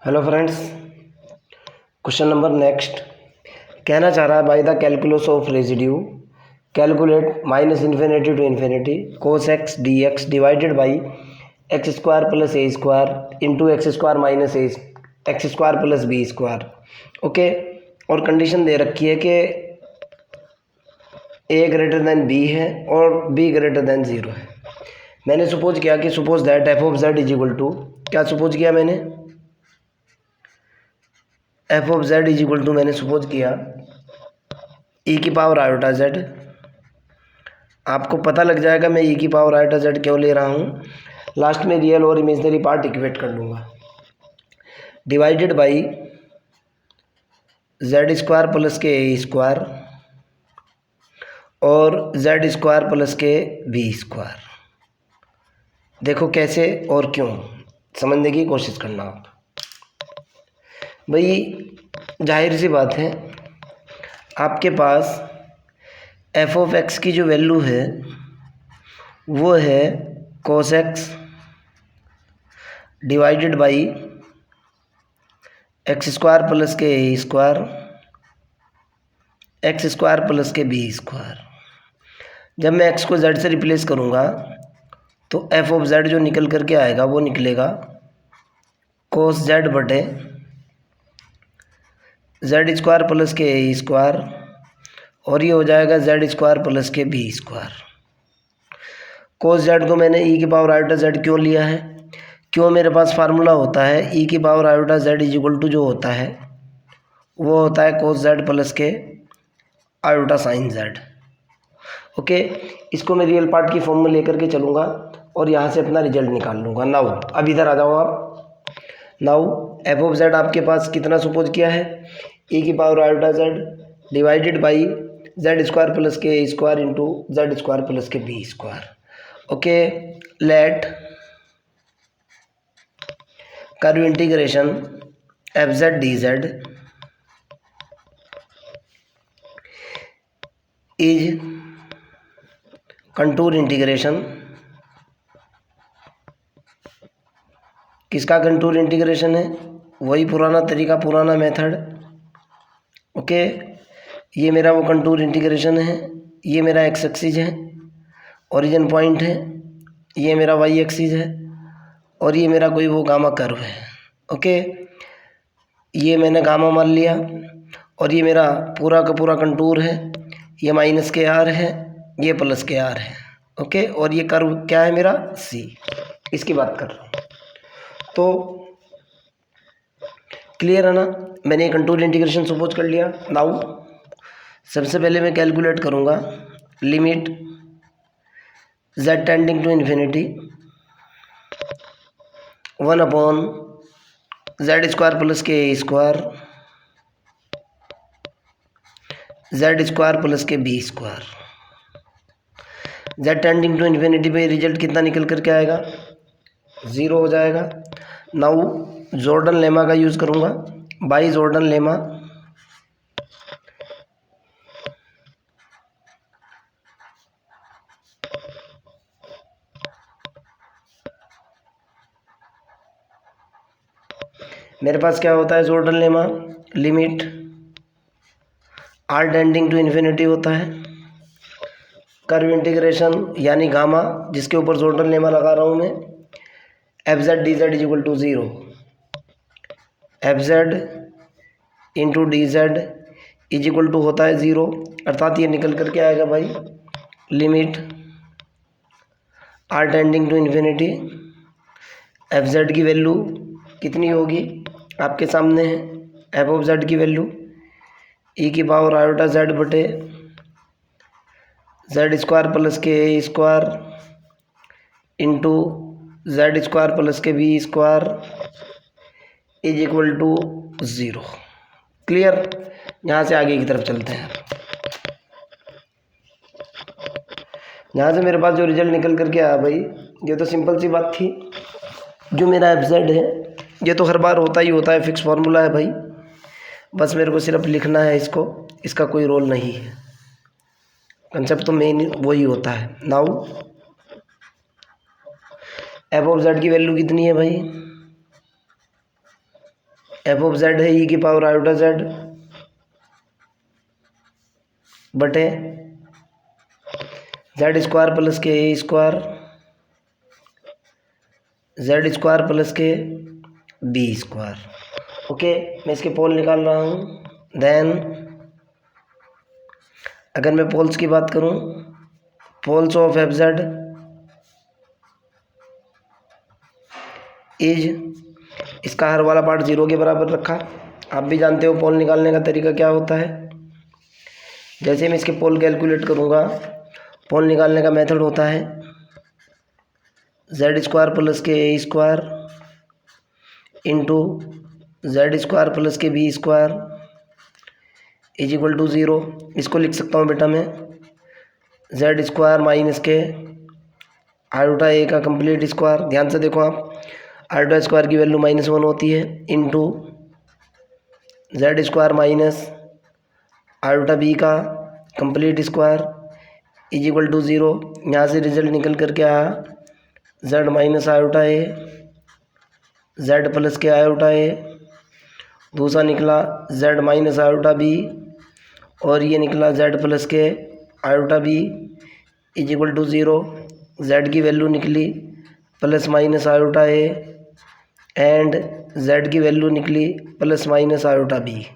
Hello friends, question number next कहना चाह रहा है by the calculus of residue calculate minus infinity to infinity cos x d x divided by x square plus a square into x square minus a x square plus b square. Okay, और condition दे रखी है कि ए greater than B है और be greater than zero है। मैंने suppose किया कि suppose that f of z is equal to, क्या सपोज किया मैंने, f of z is equal to मैंने सपोज किया ई की पावर आयोटा जेड। आपको पता लग जाएगा मैं ई की पावर आयोटा जेड क्यों ले रहा हूँ। लास्ट में रियल और इमेजनरी पार्ट इक्वेट कर लूँगा। Divided by z square plus के ए स्क्वायर और जेड स्क्वायर प्लस के बी स्क्वायर। देखो कैसे और क्यों, समझने की कोशिश करना आप। भाई जाहिर सी बात है, आपके पास एफ ऑफ एक्स की जो वैल्यू है वो है cos x divided by x square plus के ए स्क्वायर एक्स स्क्वायर प्लस के बी स्क्वायर। जब मैं एक्स को जेड से रिप्लेस करूँगा तो एफ ऑफ जेड जो निकल करके आएगा वो निकलेगा कोस जेड बटे जेड स्क्वायर प्लस के ए स्क्वायर और ये हो जाएगा जेड स्क्वायर प्लस के बी स्क्वायर। कोस जेड को मैंने ई की पावर आयोटा जेड क्यों लिया है, क्यों मेरे पास फार्मूला होता है ई की power iota z is equal to जो होता है वो होता है कोस जेड प्लस के आयोटा साइन जेड। ओके, इसको मैं रियल पार्ट की फॉर्म में लेकर के चलूँगा और यहाँ से अपना रिजल्ट निकाल लूँगा। नाउ अब इधर आ जाओ आप। नाउ एफ ऑफ जेड आपके पास कितना सपोज किया है, ई की power iota z divided by z square plus के ए square into z square plus के B square. Okay, let curve integration f z d z is contour integration. किसका contour integration है, वही पुराना तरीका, पुराना मेथड। ओके, ये मेरा वो कंटूर इंटीग्रेशन है, ये मेरा एक्स एक्सिस है, ओरिजिन पॉइंट है, ये मेरा वाई एक्सिस है और ये मेरा कोई वो गामा कर्व है। ओके, ये मैंने गामा मान लिया और ये मेरा पूरा का पूरा कंटूर है, ये माइनस के आर है, ये प्लस के आर है। ओके, और ये कर्व क्या है मेरा सी, इसकी बात कर रहा हूँ। तो क्लियर है ना, मैंने कंटूर इंटीग्रेशन सपोज कर लिया। नाउ सबसे पहले मैं कैलकुलेट करूँगा limit z tending to infinity 1/z square plus के ए स्क्वायर जेड स्क्वायर प्लस के B square. z tending to infinity पे रिजल्ट कितना निकल करके आएगा, 0 हो जाएगा। नाउ जॉर्डन लेमा का यूज़ करूँगा, बाई जॉर्डन लेमा मेरे पास क्या होता है Jordan lemma, limit r tending to infinity होता है, कर्व इंटीग्रेशन यानी गामा जिसके ऊपर जॉर्डन लेमा लगा रहा हूँ मैं, f z d z is equal to 0, f z into d z is equal to होता है 0, अर्थात ये निकल करके आएगा भाई limit r tending to infinity f z की वैल्यू कितनी होगी आपके सामने है, एफ ऑफ जेड की वैल्यू ई की पावर आयोटा जेड बटे जेड स्क्वायर प्लस के ए square into z square plus के B square is equal to 0। Clear, यहाँ से आगे की तरफ चलते हैं। यहाँ से मेरे पास जो रिजल्ट निकल करके आया भाई, ये तो सिंपल सी बात थी। जो मेरा एफ जेड है ये तो हर बार होता ही होता है, फिक्स फार्मूला है भाई, बस मेरे को सिर्फ लिखना है इसको, इसका कोई रोल नहीं है, कंसेप्ट तो मेन वही होता है। नाउ एफ ऑफ जेड की वैल्यू कितनी है भाई, एफ ऑफ जेड है ई की पावर आयोटा जेड बटे जेड स्क्वायर प्लस के ए स्क्वायर जेड स्क्वायर प्लस के बी स्क्वायर। ओके, मैं इसके पोल निकाल रहा हूँ। देन अगर मैं पोल्स की बात करूँ, poles of f z is, इसका हर वाला पार्ट 0 के बराबर रखा। आप भी जानते हो पोल निकालने का तरीका क्या होता है। जैसे मैं इसके पोल कैलकुलेट करूँगा, पोल निकालने का मेथड होता है जेड स्क्वायर प्लस के ए square into z square plus के B square is equal to 0। इसको लिख सकता हूँ बेटा मैं जेड स्क्वायर माइनस के आयोटा ए का कंप्लीट स्क्वायर। ध्यान से देखो आप, आयोटा स्क्वायर की वैल्यू -1 होती है into z square minus iota b का complete square is equal to 0। यहाँ से रिजल्ट निकल करके आया z minus iota a z plus के आयोटा ए, दूसरा निकला जेड माइनस आयोटा बी और ये निकला जेड प्लस के iota b is equal to 0। Z की वैल्यू निकली plus minus iota a and z की वैल्यू निकली plus minus iota b.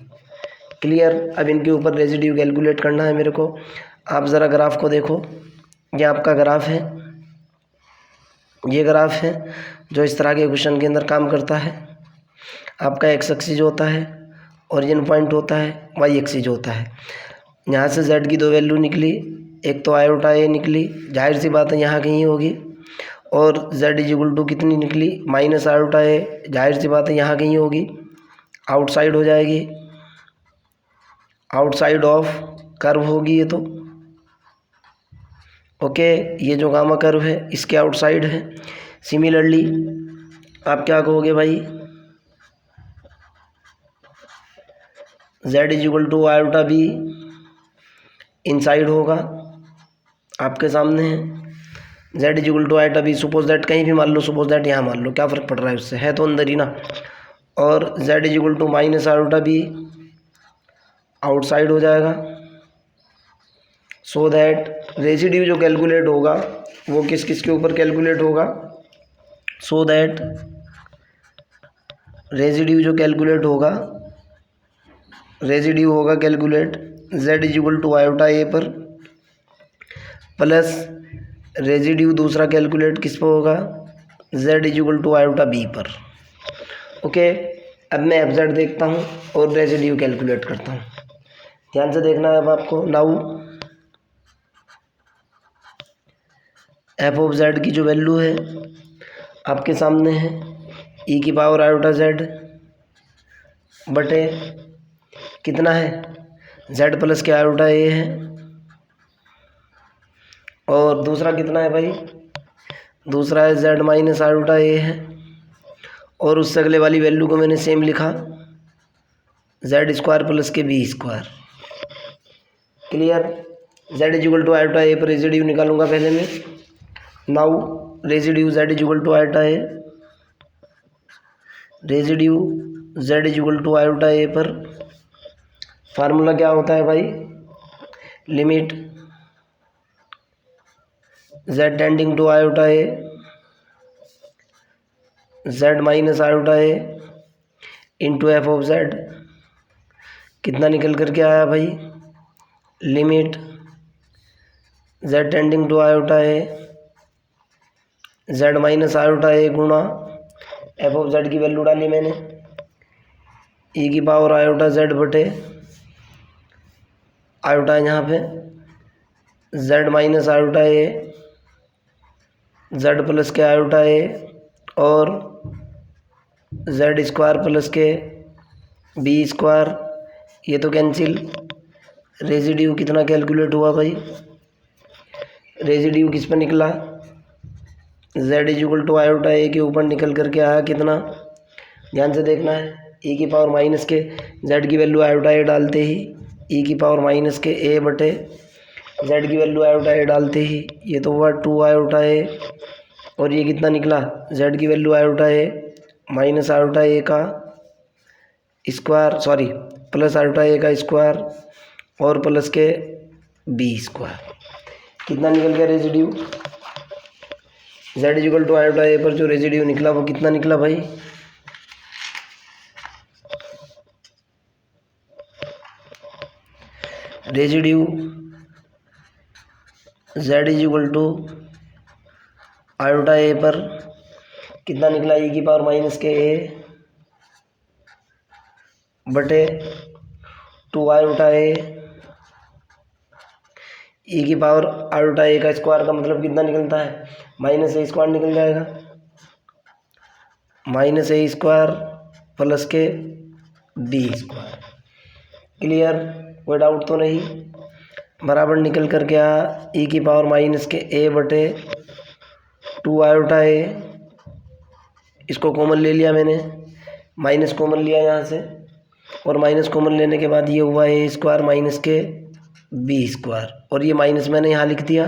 Clear. अब इनके ऊपर रेजिड्यू कैलकुलेट करना है मेरे को। आप ज़रा ग्राफ को देखो, ये आपका ग्राफ है, ये ग्राफ है जो इस तरह के क्वेश्चन के अंदर काम करता है। आपका एक्स एक्सिस होता है, ओरिजिन पॉइंट होता है, वाई एक्सिस होता है। यहाँ से जेड की 2 वैल्यू निकली, एक तो आयोटा ए निकली, जाहिर सी बात है यहाँ कहीं होगी, और जेड इज इक्वल टू कितनी निकली माइनस आयोटा ए, जाहिर सी बात है यहाँ कहीं होगी, आउटसाइड हो जाएगी, आउटसाइड ऑफ कर्व होगी ये तो। ओके, ये जो गामा कर्व है इसके आउटसाइड है। सिमिलरली आप क्या कहोगे भाई, z is equal to iota b inside होगा, आपके सामने है z is equal to iota b. Suppose that कहीं भी मान लो, सपोज दैट यहाँ मान लो, क्या फ़र्क पड़ रहा है उससे, है तो अंदर ही ना। और z is equal to minus iota b outside हो जाएगा। सो दैट रेसिड्यू जो कैलकुलेट होगा वो किस किस के ऊपर कैलकुलेट होगा, सो दैट रेसिड्यू जो कैलकुलेट होगा, रेसिड्यू होगा calculate z is equal to iota a पर, प्लस रेसिड्यू दूसरा कैलकुलेट किस पर होगा, z is equal to iota b पर। ओके, अब मैं एफ जेड देखता हूँ और रेसिड्यू कैलकुलेट करता हूँ। ध्यान से देखना है अब आपको। नाउ एफ ऑफ जेड की जो वैल्यू है आपके सामने है ई की पावर आयोटा जेड बटे कितना है, जेड प्लस के आयोटा ए है, और दूसरा कितना है भाई, दूसरा है जेड माइनस आयोटा ए है, और उससे अगले वाली वैल्यू को मैंने सेम लिखा जेड स्क्वायर प्लस के B square. Clear. Z is equal to iota a पर रेसिड्यू निकालूंगा पहले मैं। Now residue z is equal to iota a, residue z is equal to iota a पर फार्मूला क्या होता है भाई, limit z tending to iota a z minus iota a into f of z. कितना निकल करके आया भाई, limit z tending to iota a z minus iota ए गुणा एफ ऑफ जेड की वैल्यू डाली मैंने ई की पावर आयोटा जेड बटे आयोटा है यहाँ पे Z minus iota a z plus के आयोटा ए और जेड स्क्वायर प्लस के बी स्क्वायर। ये तो कैंसिल। रेजिड्यू कितना कैलकुलेट हुआ भाई, रेजिड्यू किस पर निकला, z is equal to iota a के ऊपर निकल करके आया कितना, ध्यान से देखना है, ई की पावर माइनस के जेड की वैल्यू आयोटा ए डालते ही ई की पावर माइनस के ए बटे जेड की वैल्यू आयोटा ए डालते ही ये तो हुआ 2 आयोटा ए, और ये कितना निकला जेड की value iota A minus iota a का square sorry plus iota a का स्क्वायर और प्लस के बी स्क्वायर। कितना निकल गया residue? Z equal to iota a पर जो रेजिड्यू निकला वो कितना निकला भाई? Residue z is equal to iota a पर कितना निकला? ई की पावर माइनस के ए बटे 2 आयोटा ए। ई की पावर आयोटा ए का स्क्वायर का मतलब कितना निकलता है? माइनस ए स्क्वायर निकल जाएगा। माइनस ए स्क्वायर प्लस के बी स्क्वायर। क्लियर? कोई डाउट तो नहीं? बराबर निकल कर क्या? ई की पावर माइनस के ए बटे 2 आयोटा ए। इसको कॉमन ले लिया मैंने, माइनस कॉमन लिया यहाँ से, और माइनस कॉमन लेने के बाद ये हुआ ए स्क्वायर माइनस के बी स्क्वायर, और ये माइनस मैंने यहाँ लिख दिया।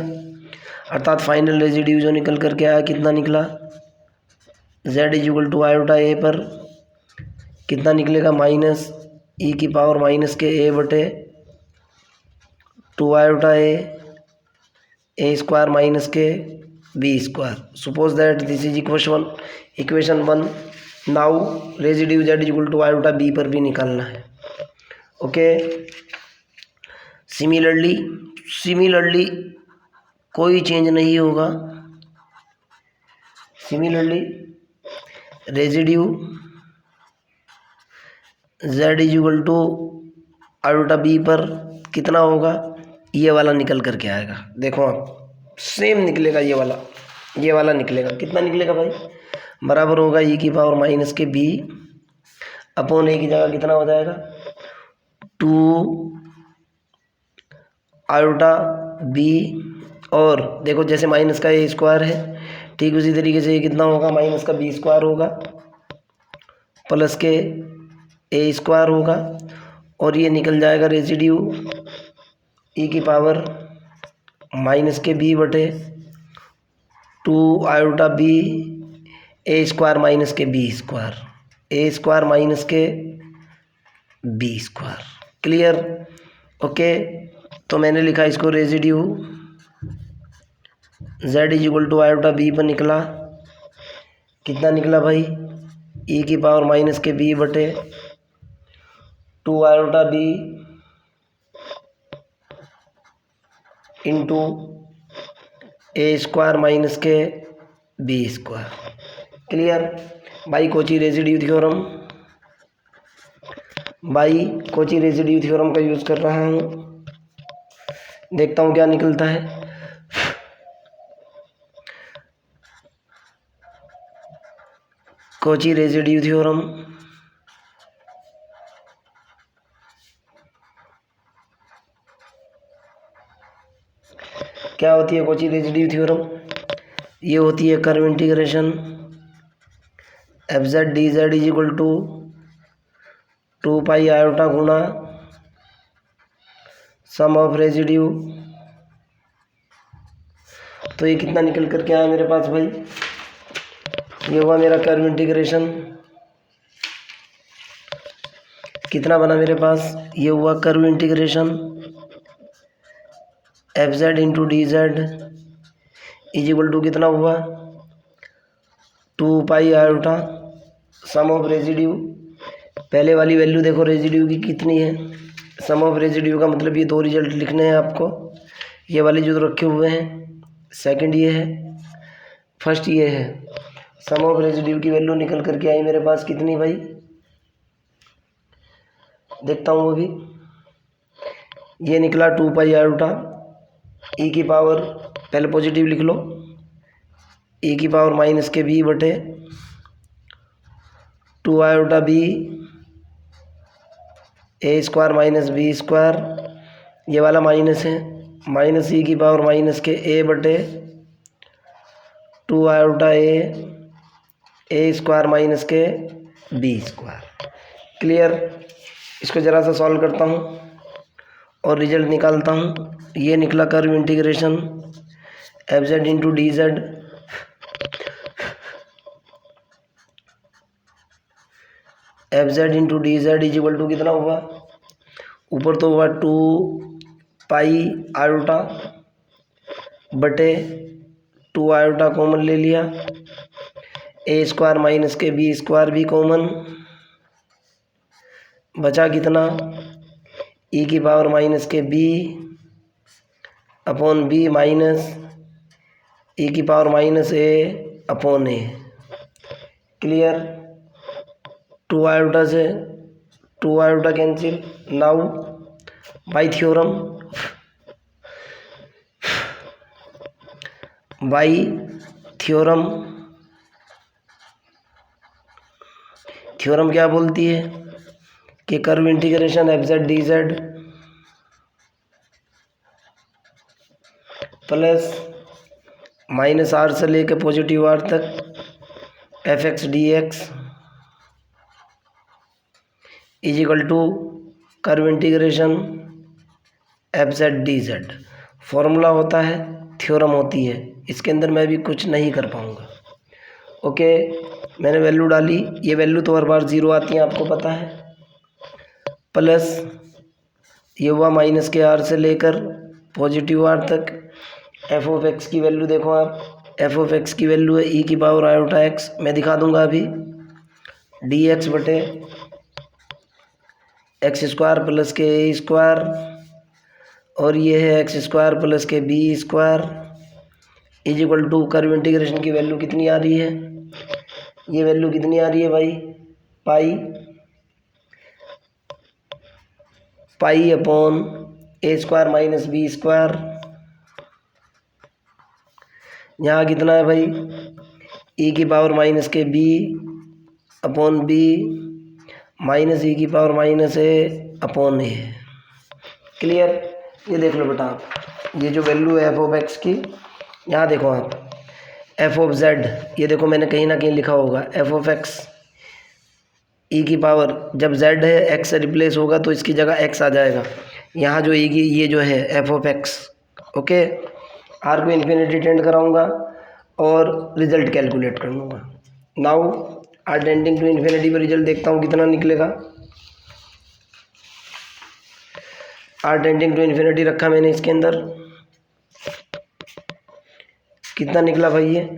अर्थात फाइनल रेजिड्यू जो निकल कर के आया कितना निकला? Z is equal to iota a पर कितना निकलेगा? माइनस ई की पावर माइनस के ए बटे 2 आयोटा ए स्क्वायर माइनस के B square. Suppose that this is equation 1। Now residue z is equal to iota b पर भी निकालना है। ओके, सिमिलरली कोई चेंज नहीं होगा। Similarly residue z is equal to iota b पर कितना होगा? ये वाला निकल करके आएगा। देखो आप, सेम निकलेगा, ये वाला निकलेगा। कितना निकलेगा भाई? बराबर होगा ई की पावर माइनस के बी अपॉन ए की जगह कितना हो जाएगा? 2 आयोटा बी, और देखो जैसे माइनस का ए स्क्वायर है, ठीक उसी तरीके से ये कितना होगा? माइनस का बी स्क्वायर होगा प्लस के ए स्क्वायर होगा, और ये निकल जाएगा रेजिड्यू ई की पावर माइनस के बी बटे 2 iota b a square minus के B square, a square minus के बी स्क्वायर। क्लियर? ओके, तो मैंने लिखा इसको residue z is equal to iota b पर निकला कितना निकला भाई? ई की पावर माइनस के बी बटे 2 iota b into a square minus के B square. Clear? By Cauchy residue theorem का यूज़ कर रहा हूँ। देखता हूँ क्या निकलता है। कोची रेजिड्यू थ्योरम, क्या होती है कोची रेजिड्यू थ्योरम? ये होती है curve integration f z d z is equal to 2 pi iota गुणा सम ऑफ रेजिड्यू। तो ये कितना निकल कर के आया मेरे पास भाई? ये हुआ मेरा कर्व इंटीग्रेशन। कितना बना मेरे पास? ये हुआ curve integration f z into d z is equal to कितना हुआ? 2 pi iota sum of residue. पहले वाली वैल्यू देखो रेजिड्यू की कितनी है, सम ऑफ रेजिड्यू का मतलब ये 2 रिजल्ट लिखने हैं आपको। ये वाले जो रखे हुए हैं, सेकंड ये है, फर्स्ट ये है। सम ऑफ रेजिड्यू की वैल्यू निकल करके आई मेरे पास कितनी भाई? देखता हूँ वो भी। ये निकला 2 पाई आयोटा ई की पावर, पहले पॉजिटिव लिख लो, ई की पावर माइनस के बी बटे 2 iota b a square minus B square. ये वाला माइनस है, माइनस ई की पावर माइनस के ए बटे 2 आयोटा ए स्क्वायर माइनस के बी स्क्वायर। क्लियर? इसको ज़रा सा सॉल्व करता हूँ और रिजल्ट निकालता हूँ। ये निकला curve integration f z into d z f z into d z is equal to कितना हुआ, ऊपर तो हुआ 2 पाई आयोटा बटे 2 आयोटा कॉमन ले लिया, ए स्क्वायर माइनस के बी स्क्वायर भी कॉमन, बचा कितना ई की पावर माइनस के B upon B minus e की power minus A upon A. Clear, 2 iota से 2 आयोटा cancel. Now by theorem, by theorem, theorem क्या बोलती है कि curve integration f z d z plus minus R से लेकर पॉजिटिव आर तक f x d x is equal to curve integration f z d Z. Formula होता है, theorem होती है, इसके अंदर मैं भी कुछ नहीं कर पाऊँगा। ओके, मैंने वैल्यू डाली, ये वैल्यू तो हर बार 0 आती है आपको पता है, प्लस ये हुआ माइनस के आर से लेकर पॉजिटिव आर तक। एफ ऑफ एक्स की वैल्यू देखो आप, एफ ऑफ एक्स की वैल्यू है ई की पावर आयोटा एक्स, मैं दिखा दूंगा अभी, डी एक्स बटे एक्स स्क्वायर प्लस के ए स्क्वायर, और ये है एक्स स्क्वायर प्लस के B square is equal to curve integration की वैल्यू कितनी आ रही है, ये वैल्यू कितनी आ रही है भाई, पाई पाई upon a square minus B square. यहाँ कितना है भाई, ई की पावर माइनस के B upon B minus e की power minus A upon A. Clear, ये देख लो बेटा आप, ये जो वैल्यू है एफ ऑफ एक्स की, यहाँ देखो आप, एफ ऑफ जेड, ये देखो मैंने कहीं ना कहीं लिखा होगा एफ ऑफ एक्स ई की पावर, जब जेड है एक्स से रिप्लेस होगा तो इसकी जगह एक्स आ जाएगा, यहाँ जो ई की ये जो है f of x. Okay, R को इन्फिनिटी टेंड कराऊंगा और रिजल्ट कैलकुलेट कर लूँगा। Now R tending to infinity पर रिजल्ट देखता हूँ कितना निकलेगा। आर टेंडिंग टू इन्फिनिटी रखा मैंने इसके अंदर, कितना निकला भाई ये,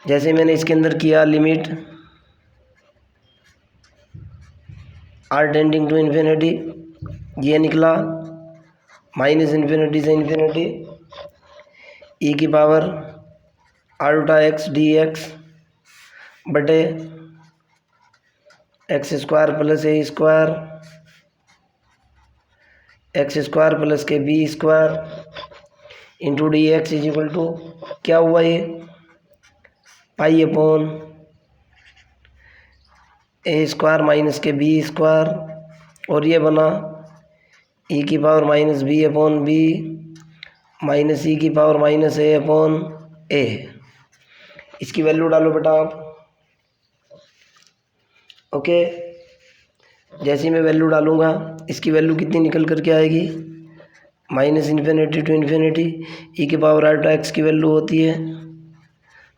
जैसे मैंने इसके अंदर किया limit r tending to infinity, ये निकला माइनस इन्फिनिटी से इन्फिनिटी ई की पावर आल्टा एक्स डी एक्स बटे x square plus a square x square plus के B square into d x is equal to क्या हुआ ये, pi upon a square minus के बी स्क्वायर, और ये बना ई की power minus B upon B minus e की power minus A upon a. इसकी वैल्यू डालो बेटा आप। ओके, जैसे ही मैं वैल्यू डालूंगा इसकी वैल्यू कितनी निकल करके आएगी, minus infinity to infinity e की पावर आल्टा एक्स की वैल्यू होती है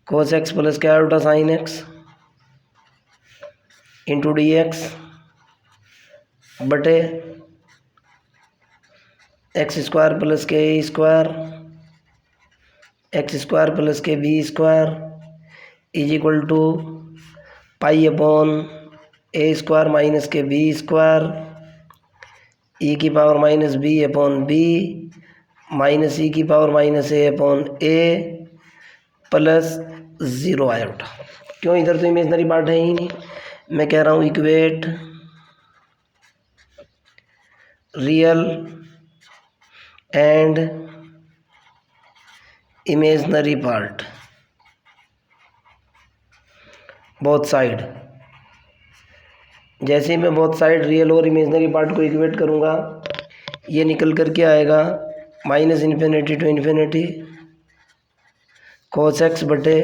कोस एक्स प्लस के आल्टा sine x into d x बटे एक्स स्क्वायर प्लस के ए स्क्वायर एक्स स्क्वायर प्लस के B square is equal to pi upon a square minus के बी स्क्वायर ई की power minus B upon B minus e की power minus A upon a plus 0 iota. क्यों, इधर तो imaginary part है ही नहीं, मैं कह रहा हूँ equate real and imaginary part both side. जैसे ही मैं बोथ साइड रियल और इमेजनरी पार्ट को इक्वेट करूँगा, ये निकल करके आएगा minus infinity to infinity cos x बटे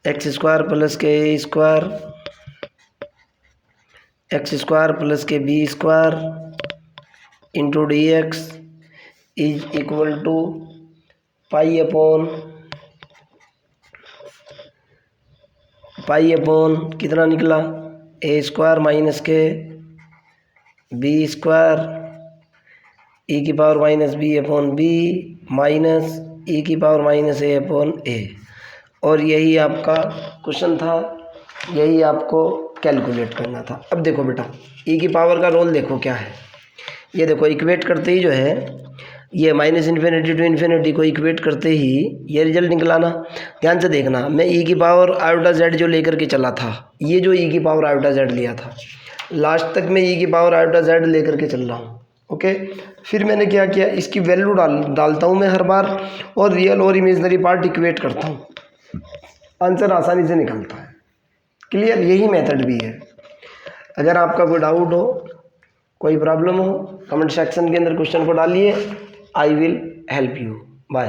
एक्स स्क्वायर प्लस के ए स्क्वायर एक्स स्क्वायर प्लस के B square into d x is equal to pi upon pi upon कितना निकला ए स्क्वायर माइनस के बी स्क्वायर ई की power minus B upon B minus e की power minus ए upon ए। और यही आपका question था, यही आपको कैलकुलेट करना था। अब देखो बेटा ई की पावर का रोल देखो क्या है। ये देखो इक्वेट करते ही जो है ये माइनस इन्फिनिटी टू इन्फिनिटी को इक्वेट करते ही ये रिजल्ट निकला ना। ध्यान से देखना, मैं ई की पावर आयोटा जेड जो लेकर के चला था, ये जो ई की पावर आयोटा जेड लिया था, लास्ट तक मैं ई की पावर आयोटा जेड लेकर के चल रहा हूँ। ओके, फिर मैंने क्या किया, इसकी वैल्यू डालता हूँ मैं हर बार, और रियल और इमेजनरी पार्ट इक्वेट करता हूँ, आंसर आसानी से निकलता है। क्लियर, यही मेथड भी है। अगर आपका कोई डाउट हो, कोई प्रॉब्लम हो, कमेंट सेक्शन के अंदर क्वेश्चन को डालिए, I will help you. Bye.